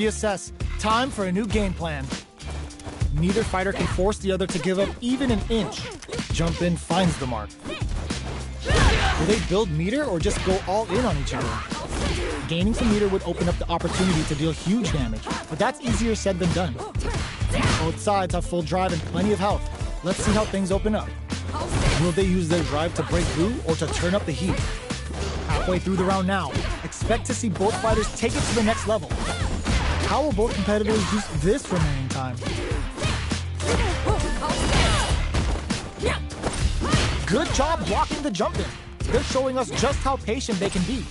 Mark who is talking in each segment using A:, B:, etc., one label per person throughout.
A: Reassess. Time for a new game plan. Neither fighter can force the other to give up even an inch. Jump in finds the mark. Will they build meter or just go all in on each other? Gaining some meter would open up the opportunity to deal huge damage, but that's easier said than done. Both sides have full drive and plenty of health. Let's see how things open up. Will they use their drive to break through or to turn up the heat? Halfway through the round now, expect to see both fighters take it to the next level. How will both competitors use this remaining time? Good job blocking the jump in. They're showing us just how patient they can be.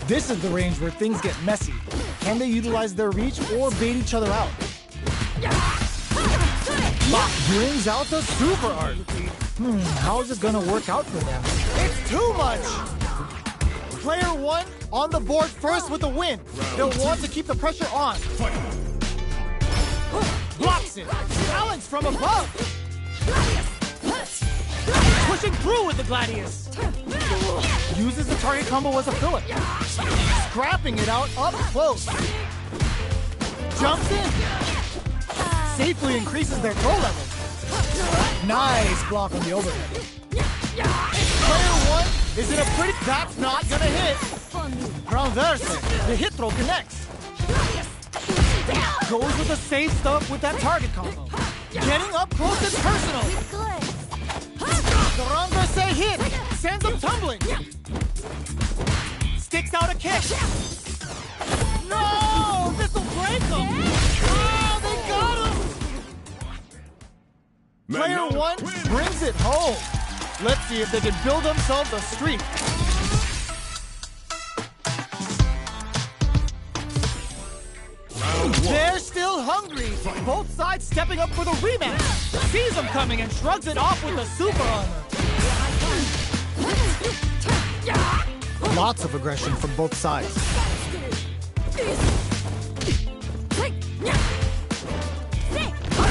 A: This is the range where things get messy. Can they utilize their reach or bait each other out? Bach brings out the super art. How is this gonna work out for them? It's too much! Player one on the board first with the win. They'll want to keep the pressure on. Blocks it. Challenge from above. Pushing through with the Gladius. Uses the target combo as a filler. Scrapping it out up close. Jumps in. Safely increases their throw level. Nice block on the overhead. Player one is in a pretty... That's not gonna hit. Transverse. The hit throw connects. Goes with the safe stuff with that target combo. Getting up close and personal. The Transverse hit. Sends him tumbling. Sticks out a kick. No! This'll break him. Oh, they got him. Player one brings it home. Let's see if they can build themselves a streak. They're still hungry. Both sides stepping up for the rematch. Sees them coming and shrugs it off with the super armor. Lots of aggression from both sides.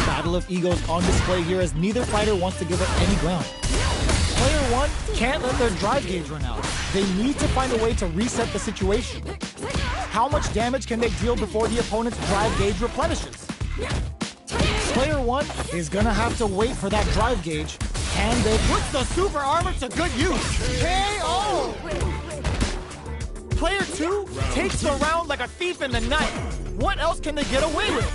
A: Battle of egos on display here as neither fighter wants to give up any ground. Player one can't let their drive gauge run out. They need to find a way to reset the situation. How much damage can they deal before the opponent's drive gauge replenishes? Player one is gonna have to wait for that drive gauge. Can they put the super armor to good use? KO! Player two takes the round like a thief in the night. What else can they get away with?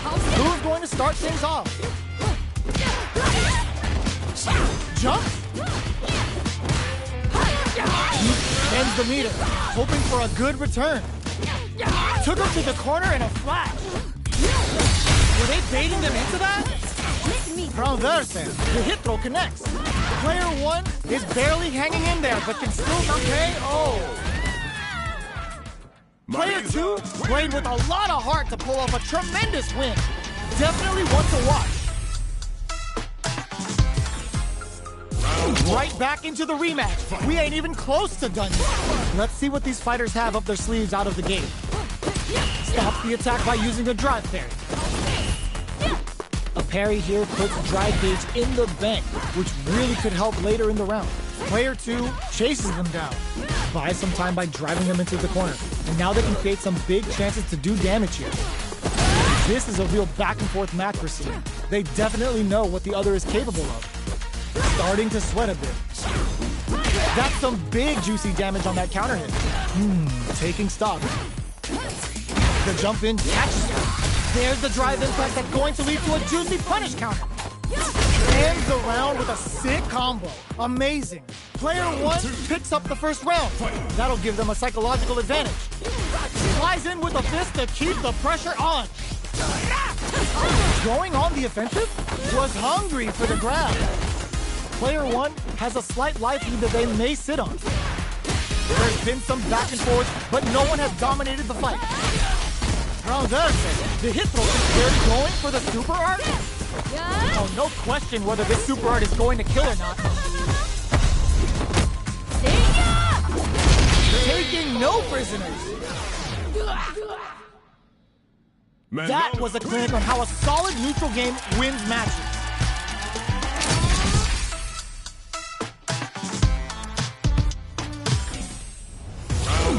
A: Who's going to start things off? Jump. Ends the meter, hoping for a good return. Took him to the corner in a flash. Were they baiting them into that? Transverse, the hit throw connects. Player one is barely hanging in there, but can still KO. Player two played with a lot of heart to pull off a tremendous win. Definitely one to watch. Right back into the rematch. We ain't even close to done yet. Let's see what these fighters have up their sleeves out of the gate. Stops the attack by using a drive parry. A parry here puts drive gauge in the bank, which really could help later in the round. Player two chases them down. Buys some time by driving them into the corner. And now they can create some big chances to do damage here. This is a real back and forth match we're seeing. They definitely know what the other is capable of. Starting to sweat a bit. That's some big juicy damage on that counter hit. Taking stock. The jump in catches her. There's the drive impact that's going to lead to a juicy punish counter. Ends the round with a sick combo. Amazing. Player one picks up the first round. That'll give them a psychological advantage. Flies in with a fist to keep the pressure on. Going on the offensive? Was hungry for the grab. Player one has a slight life lead that they may sit on. There's been some back and forth, but no one has dominated the fight. Transverse, the hit throw is clearly going for the super art. Oh, no question whether this super art is going to kill or not. Taking no prisoners. That was a clinic on how a solid neutral game wins matches.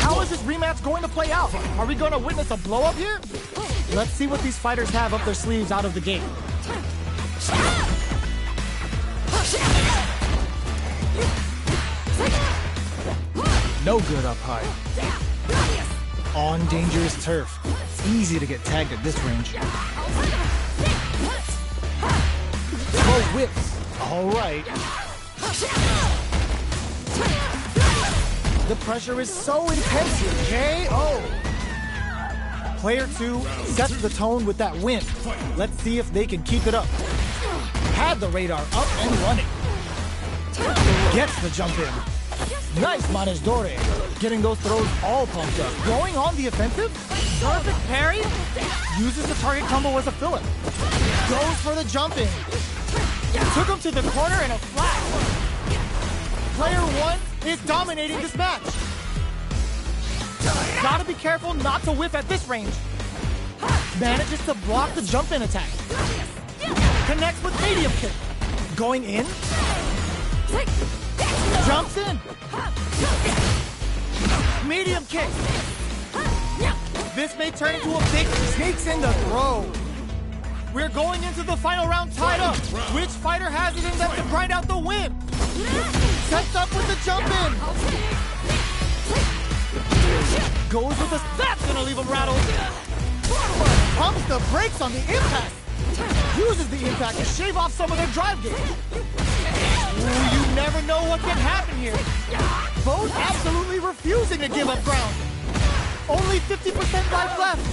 A: How is this rematch going to play out? Are we going to witness a blow-up here? Let's see what these fighters have up their sleeves out of the gate. No good up high. On dangerous turf. It's easy to get tagged at this range. Slow whips. All right. The pressure is so intense here. KO. Player 2 sets the tone with that win. Let's see if they can keep it up. Had the radar up and running. Gets the jump in. Nice manage dore. Getting those throws all pumped up. Going on the offensive. Perfect parry. Uses the target combo as a filler. Goes for the jump in. Took him to the corner in a flash. Player 1 is dominating this match. Gotta be careful not to whiff at this range. Manages to block the jump in attack. Connects with medium kick. Going in. Jumps in. Medium kick. This may turn into a big sneaks in the throw. We're going into the final round tied up. Which fighter has it in them to grind out the win? Sets up with the jump in. Goes with the... That's gonna leave him rattled. Pumps the brakes on the impact. Uses the impact to shave off some of their drive gauge. Ooh, you never know what can happen here. Both absolutely refusing to give up ground. Only 50% life left.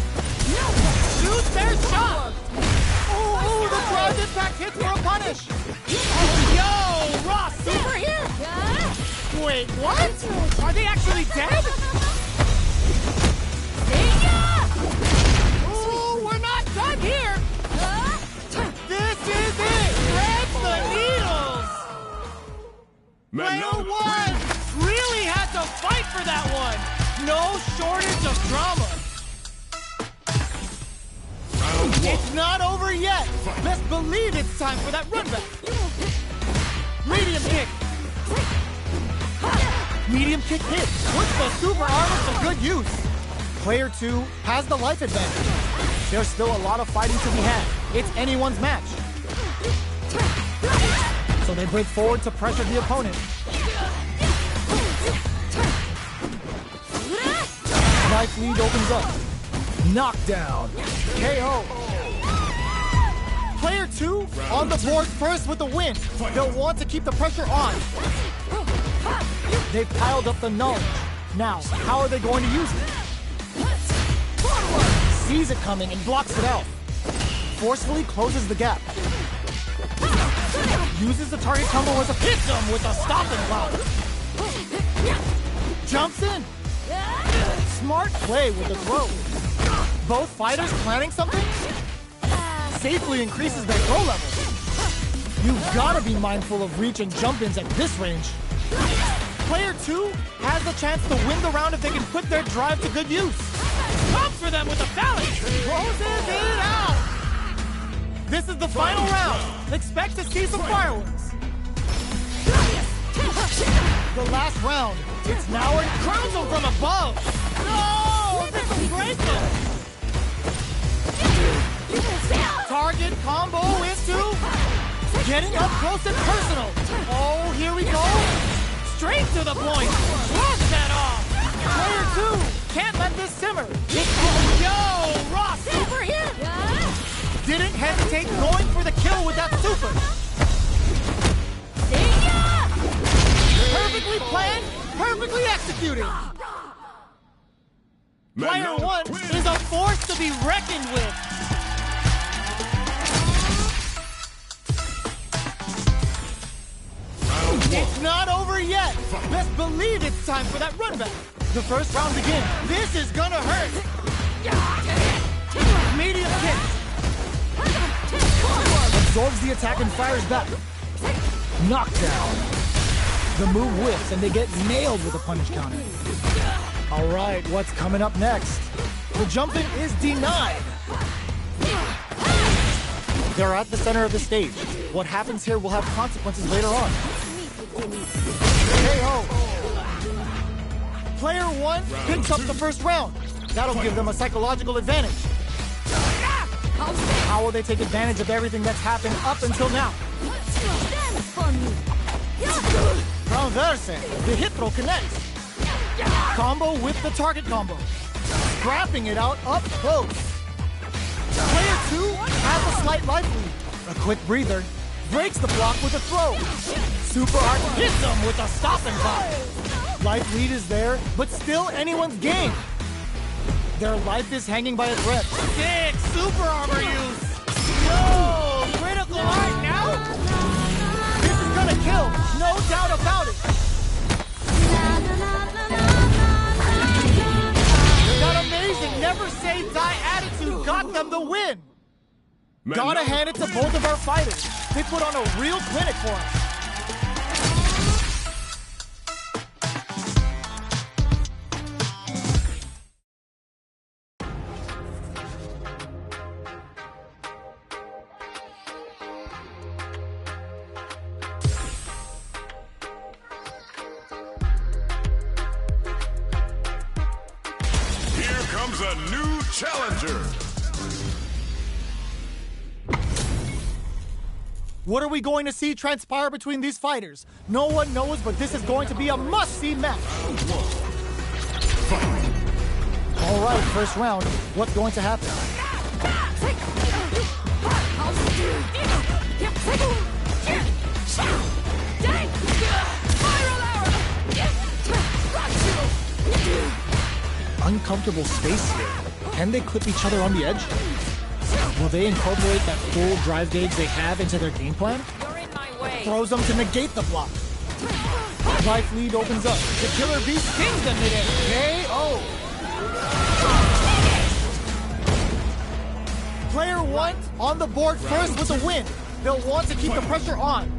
A: Shoot their shot. Ooh, the drive impact hits for a punish. Yo, Ross, super here. Wait, what? Are they actually dead? Ooh, we're not done here. This is it. Threads the needles. Player 1 really had to fight for that one. No shortage of drama. It's not over yet. Best believe it's time for that run back. Medium kick. Medium kick hit. Puts the super armor to good use. Player 2 has the life advantage. There's still a lot of fighting to be had. It's anyone's match. So they break forward to pressure the opponent. Life lead opens up. Knockdown. KO. Player 2 on the board first with the win. They'll want to keep the pressure on. They've piled up the knowledge. Now, how are they going to use it? Sees it coming and blocks it out. Forcefully closes the gap. Uses the target combo as a hit them with a stopping block. Jumps in. Smart play with the throw. Both fighters planning something? Safely increases their throw level. You've gotta be mindful of reach and jump-ins at this range. Player 2 has the chance to win the round if they can put their drive to good use. Comes for them with a phalanx. Closes it out. This is the final round. Expect to see some fireworks. The last round. It's now in crowns them from above. No! This will break them. Target combo into getting up close and personal. Oh, here we go. Straight to the point. Blast that off. Player 2 can't let this simmer. Yo, Ross, super here. Didn't hesitate going for the kill with that super. Perfectly planned, perfectly executed. Player 1 is a force to be reckoned with. It's not over yet. Best believe it's time for that run back. The first round begins. This is gonna hurt. Medium kick. Absorbs the attack and fires back. Knockdown. The move whiffs and they get nailed with a punish counter. All right, what's coming up next? The jumping is denied. They're at the center of the stage. What happens here will have consequences later on. KO. Player 1 picks up the first round. That'll give them a psychological advantage. How will they take advantage of everything that's happened up until now? Transverse. The hit throw connects. Combo with the target combo. Scrapping it out up close. Player 2 has a slight life lead. A quick breather. Breaks the block with a throw. Super Art hits him with a stop and pop. Life lead is there, but still anyone's game. Their life is hanging by a thread. Sick super armor use. Yo, critical art now? This is gonna kill, no doubt about it. That amazing never say die attitude got them the win. Gotta hand it to both of our fighters. They put on a real clinic for us.
B: Here comes a new challenger.
A: What are we going to see transpire between these fighters? No one knows, but this is going to be a must-see match. All right, first round. What's going to happen? Uncomfortable space here. Can they clip each other on the edge? Will they incorporate that full drive gauge they have into their game plan?
C: You're in my way.
A: Throws them to negate the block. Life lead opens up. The Killer Beast stings them midair. KO. Player 1 on the board first with a win. They'll want to keep the pressure on.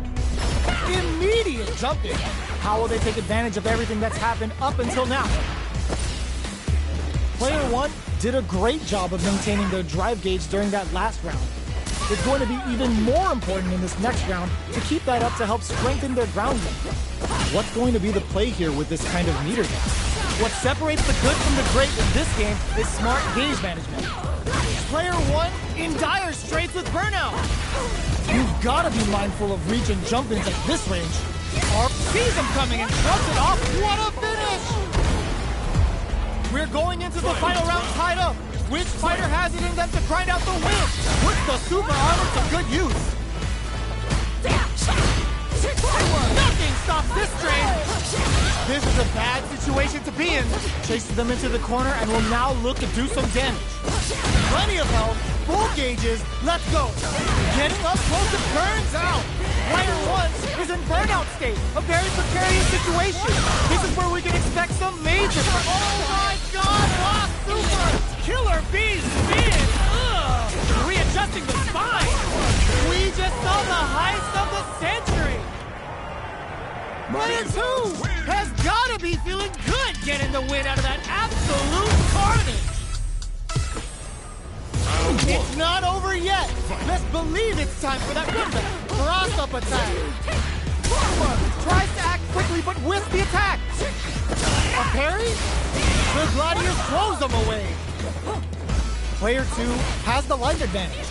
A: Immediate jumping. How will they take advantage of everything that's happened up until now? Player 1 did a great job of maintaining their drive gauge during that last round. It's going to be even more important in this next round to keep that up to help strengthen their ground game. What's going to be the play here with this kind of meter gap? What separates the good from the great in this game is smart gauge management. Player 1 in dire straits with burnout. You've got to be mindful of reach and jump-ins at this range. Arp sees him coming and shrugs it off. What a finish! We're going into the final round tied up. Which fighter has it in them to grind out the win? Puts the super armor to good use. Nothing stops this train. This is a bad situation to be in. Chases them into the corner and will now look to do some damage. Plenty of health, full gauges, let's go. Getting up close and burns out. Player 1 is in burnout state, a very precarious situation. This is where we can expect some major... Oh my god, lost super! Killer Beast spin! Ugh! Readjusting the spine! We just saw the heist of the century! Player 2 has gotta be feeling good getting the win out of that absolute carnage! It's not over yet! Let's believe it's time for that comeback! Cross-up attack! Tries to act quickly but whiffs the attack! A parry? The Gladius throws them away! Player 2 has the life advantage.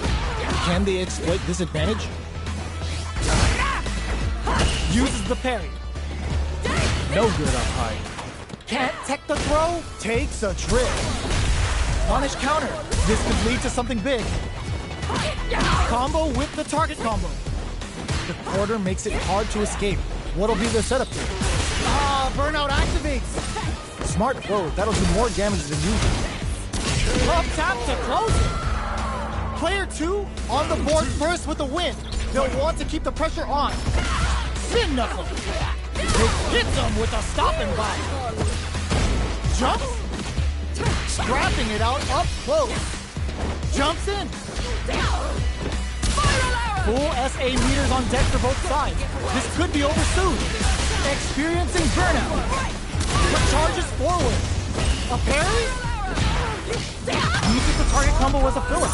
A: Can they exploit this advantage? Uses the parry. No good up high. Can't tech the throw? Takes a trip. Punish counter. This could lead to something big. Combo with the target combo. The quarter makes it hard to escape. What'll be the setup here? Burnout activates. Smart throw. That'll do more damage than usual. Love tap to close it. Player 2 on the board first with a win. They'll want to keep the pressure on. Spin knuckle. It hits them with a stop and bite. Jumps. Scrapping it out up close. Jumps in. Full SA meters on deck for both sides. This could be over soon. Experiencing burnout. But charges forward. A parry? Uses the target combo as a filler.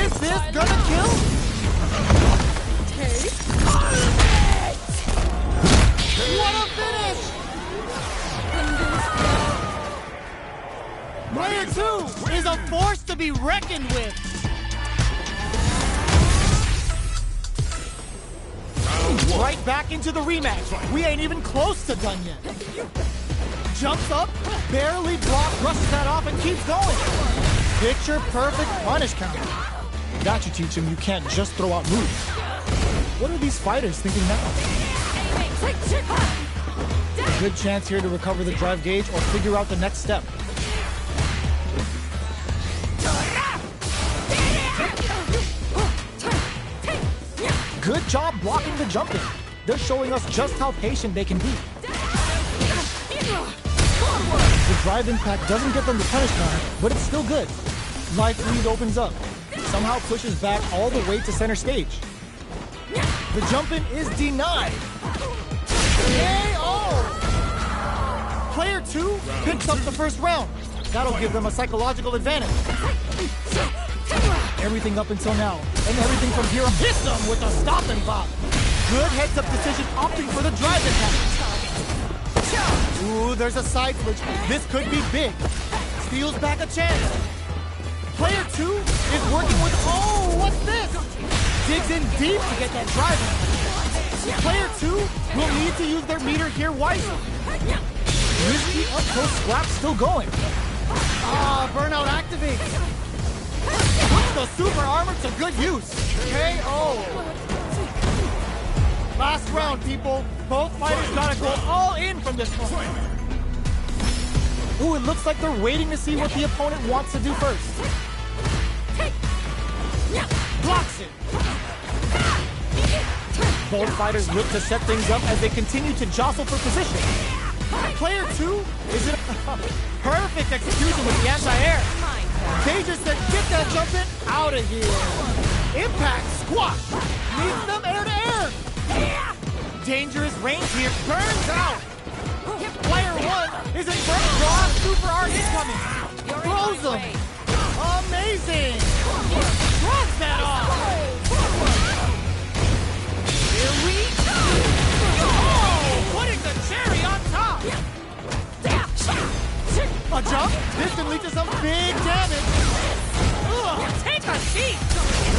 A: Is this gonna kill? What a finish! Player 2 is a force to be reckoned with. Right back into the rematch. We ain't even close to done yet. Jumps up, barely blocks, brushes that off, and keeps going. Picture perfect punish counter. That should teach him you can't just throw out moves. What are these fighters thinking now? Good chance here to recover the drive gauge or figure out the next step. Good job blocking the jumping. They're showing us just how patient they can be. The drive impact doesn't get them the punish counter, but it's still good. Life lead opens up. Somehow pushes back all the way to center stage. The jump-in is denied. KO! Player 2 picks up the first round. That'll give them a psychological advantage. Everything up until now, and everything from here hits them with a stop and bop. Good heads-up decision opting for the drive impact. Ooh, there's a side switch. This could be big. Steals back a chance. Player 2 is working with, oh, what's this? Digs in deep to get that drive impact. Player 2 will need to use their meter here wisely. Risky up-close scrap still going. Ah, burnout activates. Puts the super armor to good use. KO. Last round, people. Both fighters gotta go all in from this point. Ooh, it looks like they're waiting to see what the opponent wants to do first. Blocks it. Both fighters look to set things up as they continue to jostle for position. Player 2 is in a perfect execution with the anti-air. They just said, get that jump in out of here. Impact squash. Leads them air to air. Dangerous range here. Burns out. Player 1 is in front. Raw super art incoming. Throws them. Amazing. Shrugs that off. Here we go. Oh, putting the cherry on top. A jump? This can lead to some big damage. Ugh, take a seat.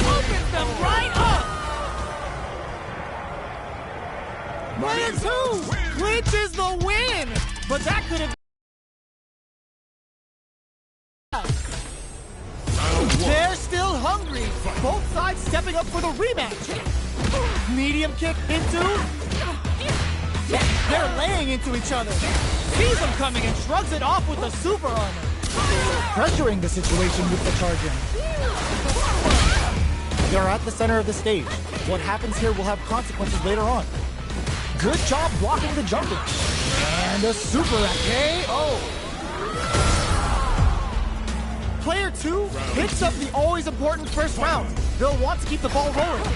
A: Opens them right up. Player 2 clinches the win. But that could have... They're still hungry. Both sides stepping up for the rematch. Medium kick into... They're laying into each other. Sees them coming and shrugs it off with the super armor. Pressuring the situation with the charge in. They're at the center of the stage. What happens here will have consequences later on. Good job blocking the jumping. And a super KO. Player 2 picks up the always important first round. They'll want to keep the ball rolling.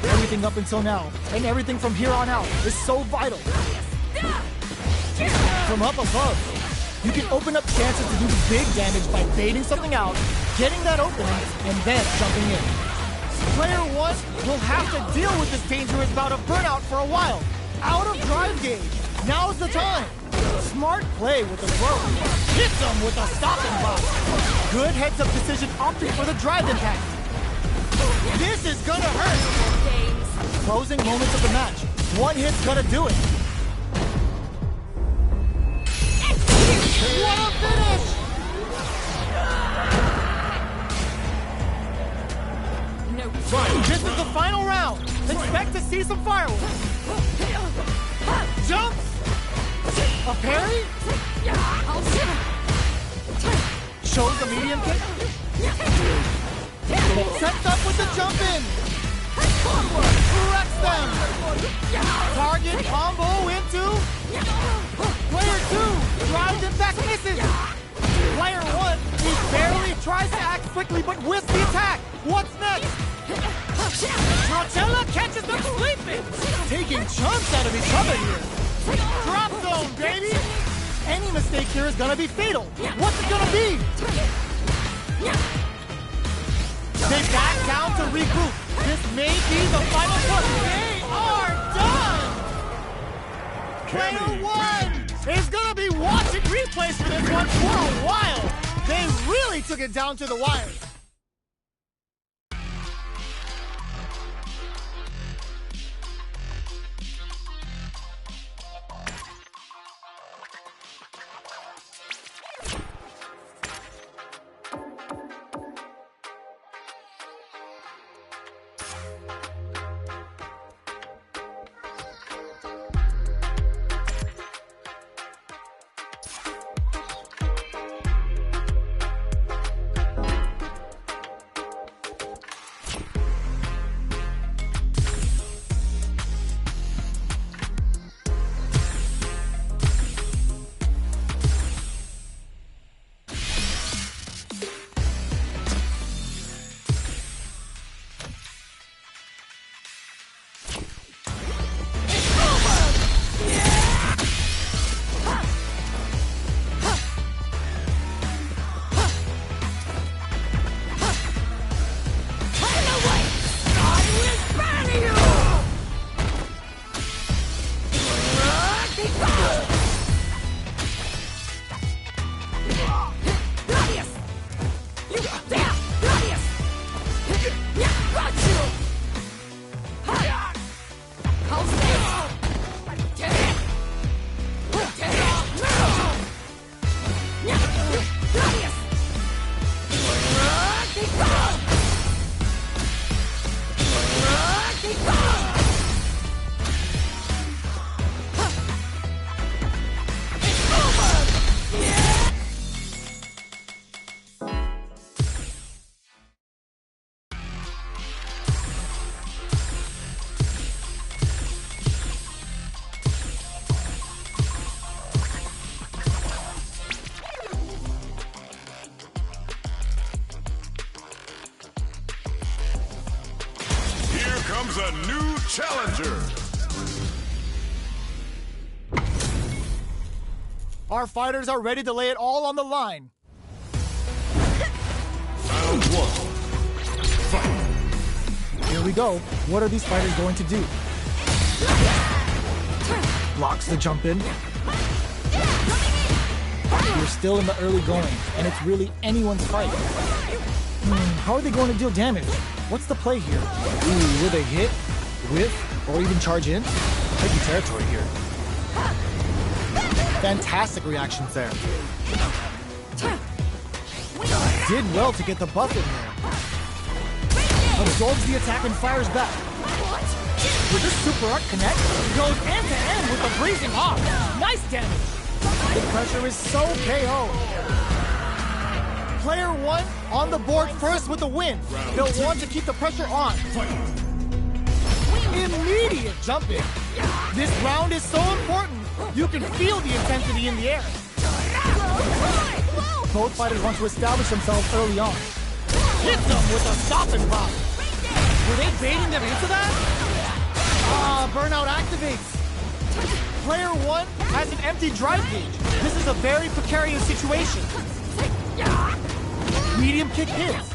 A: Everything up until now, and everything from here on out, is so vital. From up above, you can open up chances to do big damage by baiting something out, getting that opening, and then jumping in. Player 1 will have to deal with this dangerous bout of burnout for a while. Out of drive gauge. Now's the time. Smart play with the throw. Hits them with a stop and block. Good heads-up decision opting for the drive impact. This is gonna hurt. Closing moments of the match. One hit's gonna do it. What a finish! This is the final round. Expect to see some fireworks. Jumps. A parry. Shows the medium kick. Sets up with the jump in. Wrecks them. Target combo into. Player 2 drives and back misses. Player 1, he barely tries to act quickly but whiffs the attack. What's next? Marcella catches them sleeping. Taking chunks out of each other here. Drop zone, baby. Any mistake here is gonna be fatal. What's it gonna be? They back down to regroup. This may be the final push. They are done. Player 1 is gonna be watching replay. place for this one for a while. They really took it down to the wire.
B: Comes a new challenger.
A: Our fighters are ready to lay it all on the line.
B: Round one. Fight.
A: Here we go. What are these fighters going to do? Blocks the jump in. We're still in the early going, and it's really anyone's fight. How are they going to deal damage? What's the play here? Ooh, will they hit, whiff, or even charge in? Tricky territory here. Fantastic reactions there. Did well to get the buff in there. Absorbs the attack and fires back. With this super arc connect, goes end to end with a breezing off. Nice damage. The pressure is so KO. Player one on the board first with the win. They'll want to keep the pressure on. Immediate jump in. This round is so important. You can feel the intensity in the air. Both fighters want to establish themselves early on. Hit them with a stop and pop. Were they baiting them into that? Burnout activates. Player one has an empty drive gauge. This is a very precarious situation. Medium kick hits.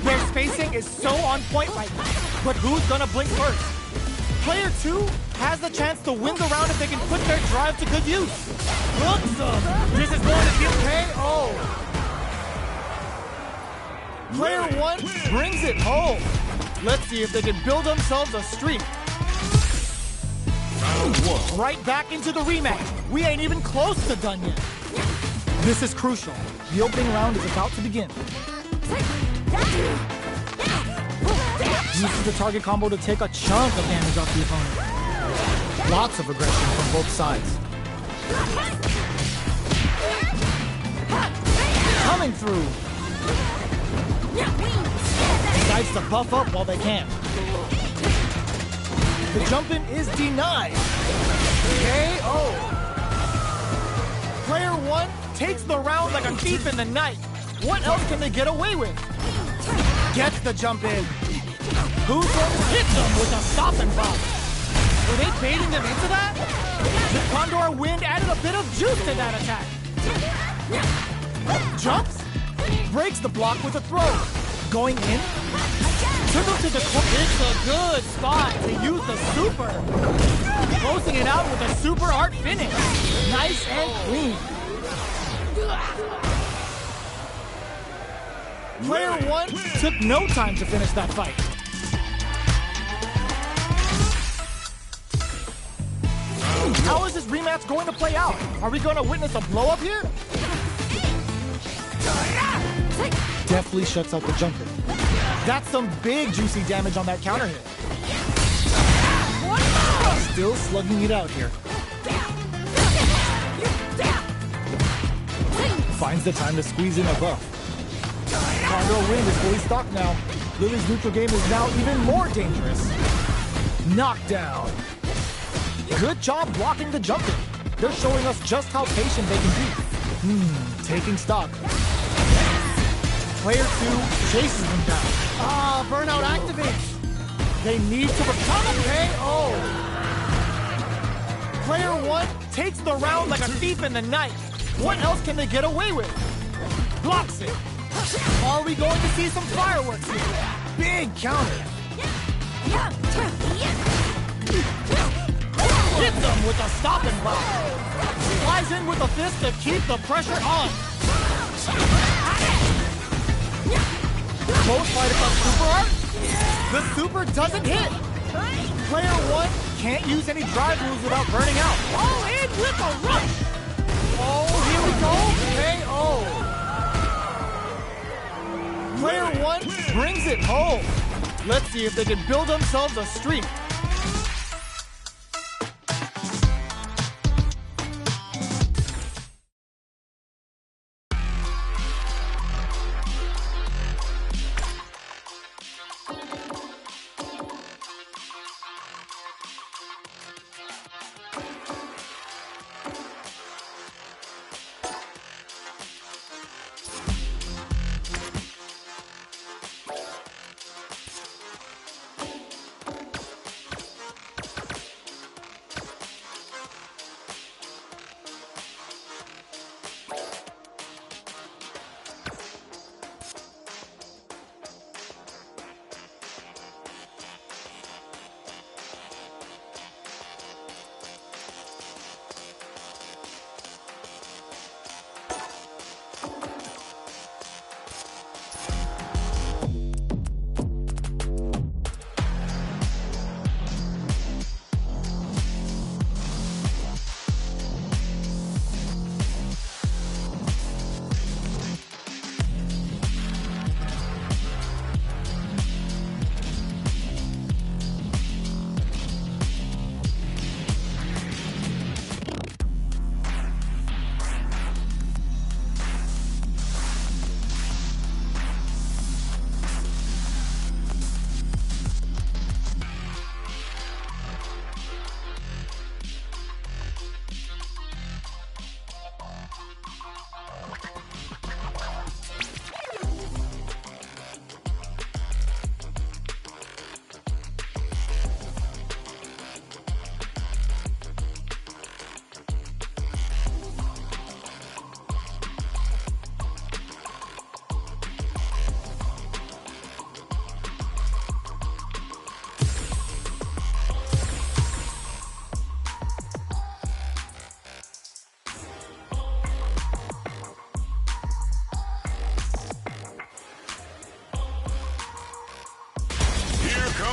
A: Their spacing is so on point right now. But who's gonna blink first? Player two has the chance to win the round if they can put their drive to good use. Hooks them. This is going to be KO. Player one brings it home. Let's see if they can build themselves a streak.
B: Round one.
A: Right back into the rematch. We ain't even close to done yet. This is crucial. The opening round is about to begin. Uses the target combo to take a chunk of damage off the opponent. Lots of aggression from both sides. Coming through. Decides to buff up while they can. The jump-in is denied. KO. Player one takes the round like a thief in the night. What else can they get away with? Gets the jump in. Who's going to hit them with a stop and pop? Were they baiting them into that? The Condor Wind added a bit of juice to that attack. Jumps. Breaks the block with a throw. Going in. Took him to the corner. It's a good spot to use the super. Closing it out with a super art finish. Nice and clean. Player 1 took no time to finish that fight. How is this rematch going to play out? Are we going to witness a blow-up here? Deftly shuts out the jumper. That's some big juicy damage on that counter hit. Still slugging it out here. Finds the time to squeeze in a buff. Condor Wind is fully stocked now. Lily's neutral game is now even more dangerous. Knockdown. Good job blocking the jumper. They're showing us just how patient they can be. Taking stock. Player 2 chases them down. Burnout activates. They need to become a KO. Player 1 takes the round like a thief in the night. What else can they get away with? Blocks it. Are we going to see some fireworks here? Big counter. Hits them with a stopping block. Flies in with a fist to keep the pressure on. Both fighters on super art. The super doesn't hit. Player 1 can't use any drive moves without burning out. Oh, in with a rush. Oh, here we go. KO. Player 1 brings it home. Let's see if they can build themselves a streak.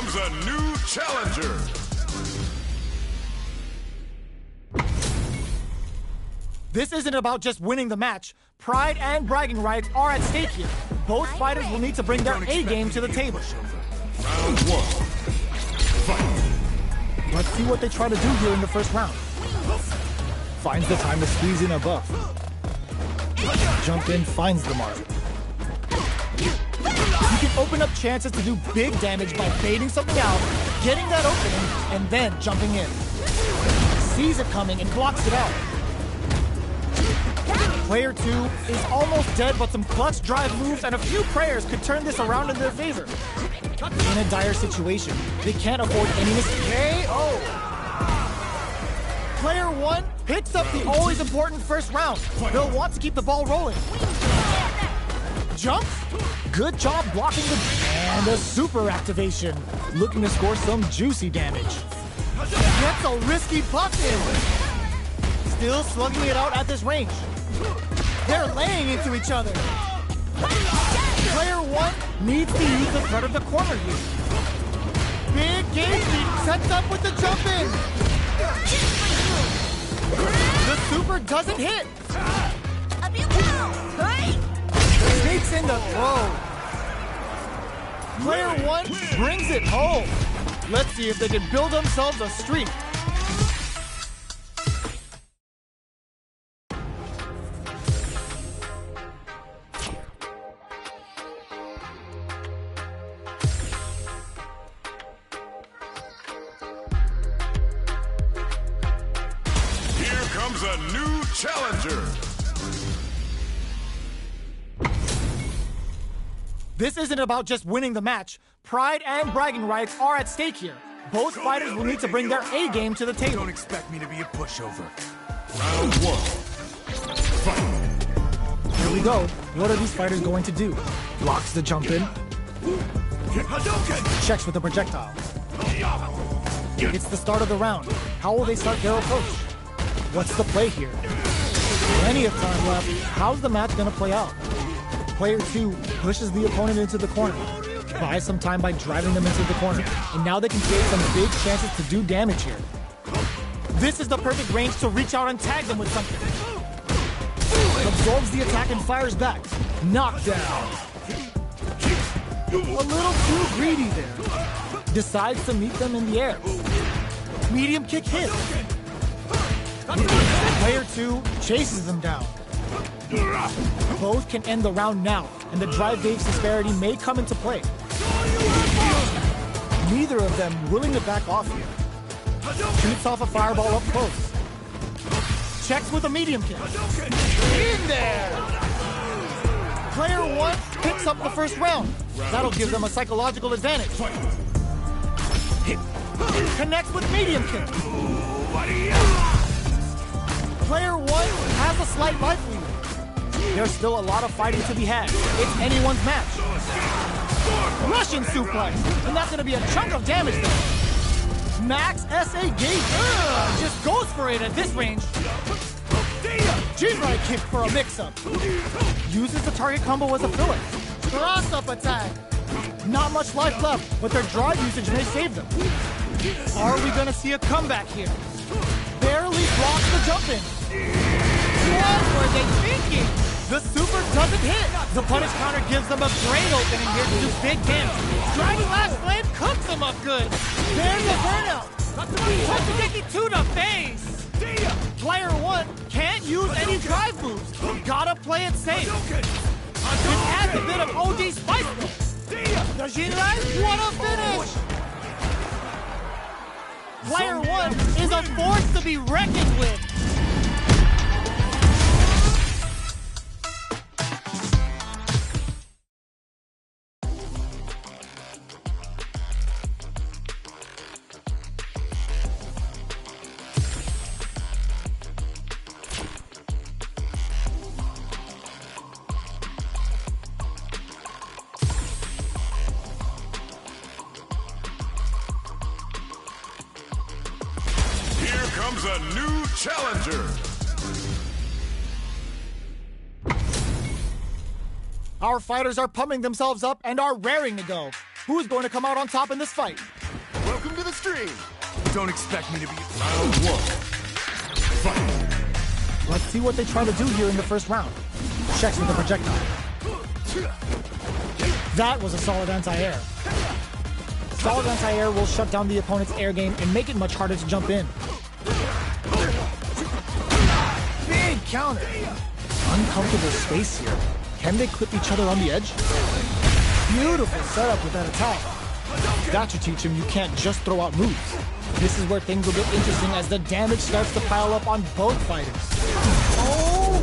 B: comes a new challenger.
A: This isn't about just winning the match. Pride and bragging rights are at stake here. Both fighters will need to bring their A-game to the table.
B: Round one. Fight.
A: Let's see what they try to do here in the first round. Finds the time to squeeze in a buff. Jump in, finds the mark. You can open up chances to do big damage by baiting something out, getting that opening, and then jumping in. Sees it coming and blocks it out. Player 2 is almost dead, but some clutch drive moves and a few prayers could turn this around in their favor. In a dire situation, they can't afford any mistake. KO! Player 1 picks up the always important first round. They'll want to keep the ball rolling. jumps. Good job blocking and a super activation. Looking to score some juicy damage. Gets a risky puck in. Still slugging it out at this range. They're laying into each other. Player 1 needs to use the threat of the corner here. Big gauge lead sets up with the jump in. The super doesn't hit. Takes in the throw. Player 1 brings it home. Let's see if they can build themselves a streak.
B: Here comes a new challenger.
A: This isn't about just winning the match. Pride and bragging rights are at stake here. Both fighters will need to bring their A game to the table.
B: Don't expect me to be a pushover. Round 1. Fight.
A: Here we go. What are these fighters going to do? Blocks the jump in. Checks with the projectile. It's the start of the round. How will they start their approach? What's the play here? Plenty of time left. How's the match going to play out? Player 2 pushes the opponent into the corner. Buys some time by driving them into the corner. And now they can create some big chances to do damage here. This is the perfect range to reach out and tag them with something. Absorbs the attack and fires back. Knockdown. A little too greedy there. Decides to meet them in the air. Medium kick hit. Player 2 chases them down. Both can end the round now, and the drive gauge disparity may come into play. Neither of them willing to back off here. Shoots off a fireball up close. Checks with a medium kick. In there! Player 1 picks up the first round. That'll give them a psychological advantage. Connects with medium kick. Player 1 has a slight life lead. There's still a lot of fighting to be had. It's anyone's match. Russian suplex, and that's gonna be a chunk of damage there. Max SA gauge just goes for it at this range. G-right kick for a mix-up. Uses the target combo as a filler. Cross-up attack. Not much life left, but their drive usage may save them. Are we gonna see a comeback here? Barely blocks the jump in. What were they thinking? The super doesn't hit. The punish counter gives them a great opening here to do big damage. Driving last flame cooks them up good. There's a burnout. Touchigeki to the face. Player 1 can't use any drive moves. Gotta play it safe. It adds a bit of OD spice though. Does she like what a finish? Player 1 is a force to be reckoned with.
B: Comes a new challenger.
A: Our fighters are pumping themselves up and are raring to go. Who's going to come out on top in this fight?
B: Welcome to the stream. Don't expect me to be round 1. Fight.
A: Let's see what they try to do here in the first round. Checks with the projectile. That was a solid anti-air. Solid anti-air will shut down the opponent's air game and make it much harder to jump in. Big counter. Uncomfortable space here. Can they clip each other on the edge? Beautiful setup with that attack. That should teach him you can't just throw out moves. This is where things will get interesting as the damage starts to pile up on both fighters. Oh!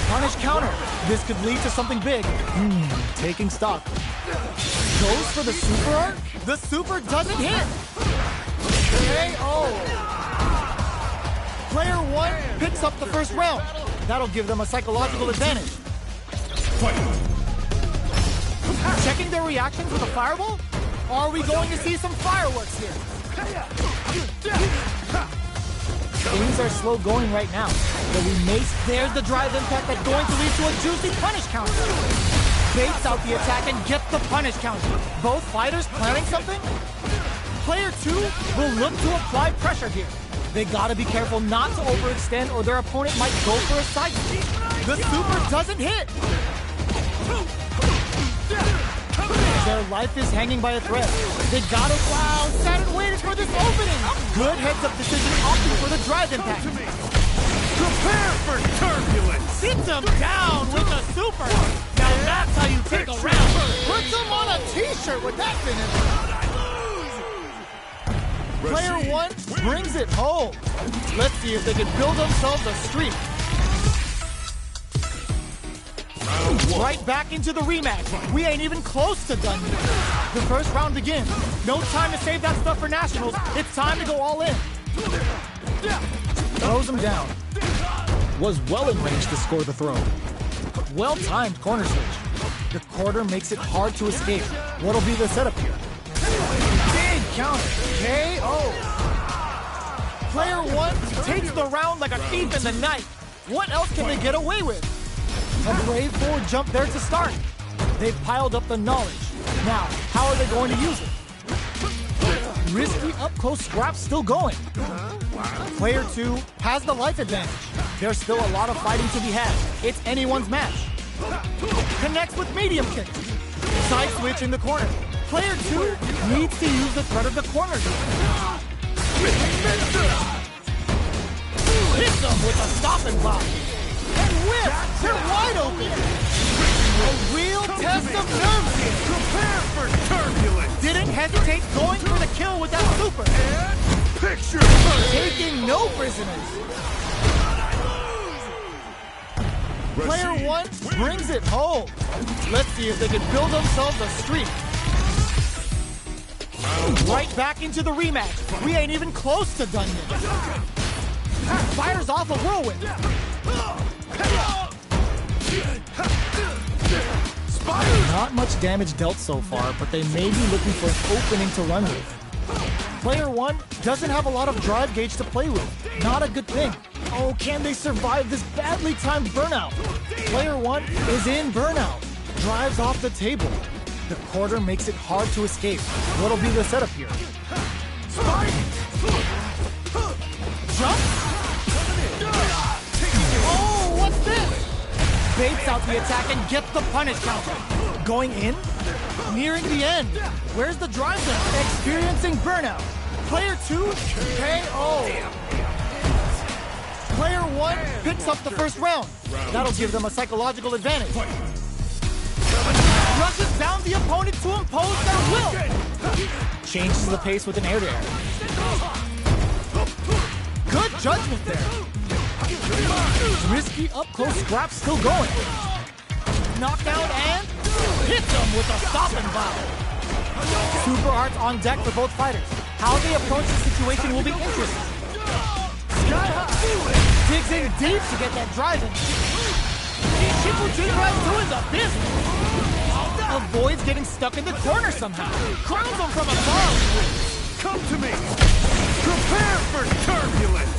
A: Punish counter. This could lead to something big. Taking stock. Goes for the super arc. The super doesn't hit. KO. Player 1 picks up the first round. That'll give them a psychological advantage. Checking their reactions with a fireball? Are we going to see some fireworks here? Things are slow going right now, but we may... There's the drive impact that's going to lead to a juicy punish counter. Baits out the attack and gets the punish counter. Both fighters planning something? Player 2 will look to apply pressure here. They gotta be careful not to overextend or their opponent might go for a side sweep. The super doesn't hit. Their life is hanging by a thread. They gotta... Wow, Saturn waited for this opening. Good heads-up decision opting for the drive impact.
B: Prepare for turbulence!
A: Sits him down with a super. Now that's how you take a round. Puts him on a t-shirt with that finish. Player 1 brings it home. Let's see if they can build themselves a streak. Right back into the rematch. We ain't even close to done yet. The first round begins. No time to save that stuff for nationals. It's time to go all in. Throws him down. Was well in range to score the throw. Well-timed corner switch. The quarter makes it hard to escape. What'll be the setup here? Big counter. KO. Player 1 takes the round like a thief in the night. What else can they get away with? A brave forward jump there to start. They've piled up the knowledge. Now, how are they going to use it? Risky up-close scraps still going. Player 2 has the life advantage. There's still a lot of fighting to be had. It's anyone's match. Connects with medium kick. Side switch in the corner. Player 2 needs to use the threat of the corner. Hits them with a stop and block. And whip! They're wide open! A real test of nerves here!
B: Prepare for turbulence!
A: Didn't hesitate going for the kill with that super!
B: And picture
A: Taking no prisoners! Player 1 brings it home! Let's see if they can build themselves a streak. Right back into the rematch. We ain't even close to done yet. Fires off a whirlwind. Not much damage dealt so far, but they may be looking for an opening to run with. Player 1 doesn't have a lot of drive gauge to play with. Not a good thing. Oh, can they survive this badly timed burnout? Player 1 is in burnout. Drives off the table. The quarter makes it hard to escape. What'll be the setup here? Jump? Oh, what's this? Baits out the attack and gets the punish counter. Going in? Nearing the end. Where's the drive zone? Experiencing burnout. Player 2, KO. Player 1 picks up the first round. That'll give them a psychological advantage. Rushes down the opponent to impose their will. Changes the pace with an air-to-air. Good judgment there. Risky up-close scrap still going. Knockdown and hits them with a stop and bow. Super arts on deck for both fighters. How they approach the situation will be interesting. Sky high. Digs in deep to get that drive in. Doing the business. Avoids getting stuck in the corner somehow. Crowns him from above.
B: Come to me. Prepare for turbulence.